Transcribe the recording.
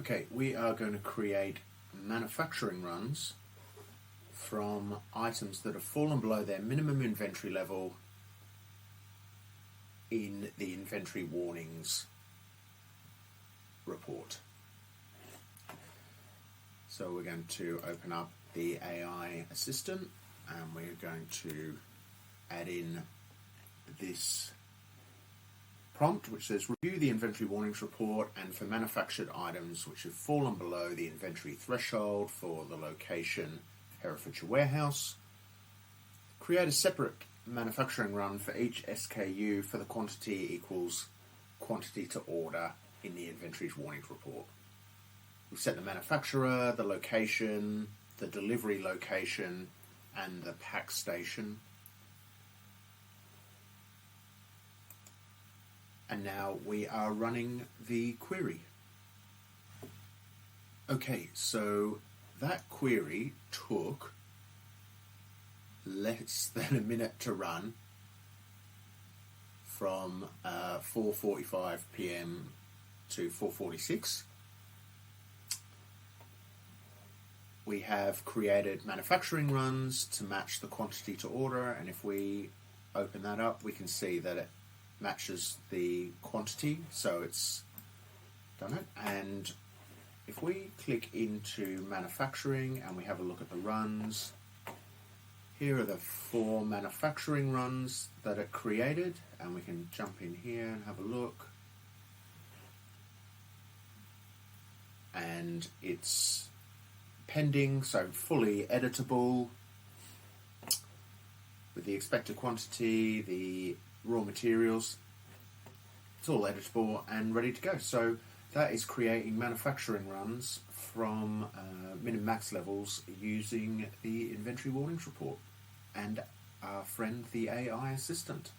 Okay, we are going to create manufacturing runs from items that have fallen below their minimum inventory level in the inventory warnings report. So we're going to open up the AI assistant and we're going to add in this prompt which says review the inventory warnings report, and for manufactured items which have fallen below the inventory threshold for the location Herefordshire warehouse, create a separate manufacturing run for each SKU for the quantity equals quantity to order in the inventories warnings report. We've set the manufacturer, the location, the delivery location, and the pack station. And now we are running the query. Okay, so that query took less than a minute to run from 4:45 p.m. to 4:46. We have created manufacturing runs to match the quantity to order, and if we open that up, we can see that it matches the quantity, so it's done it. And if we click into manufacturing and we have a look at the runs, here are the 4 manufacturing runs that it created, and we can jump in here and have a look. And it's pending, so fully editable with the expected quantity, the raw materials. It's all editable and ready to go. So that is creating manufacturing runs from min and max levels using the inventory warnings report and our friend the AI assistant.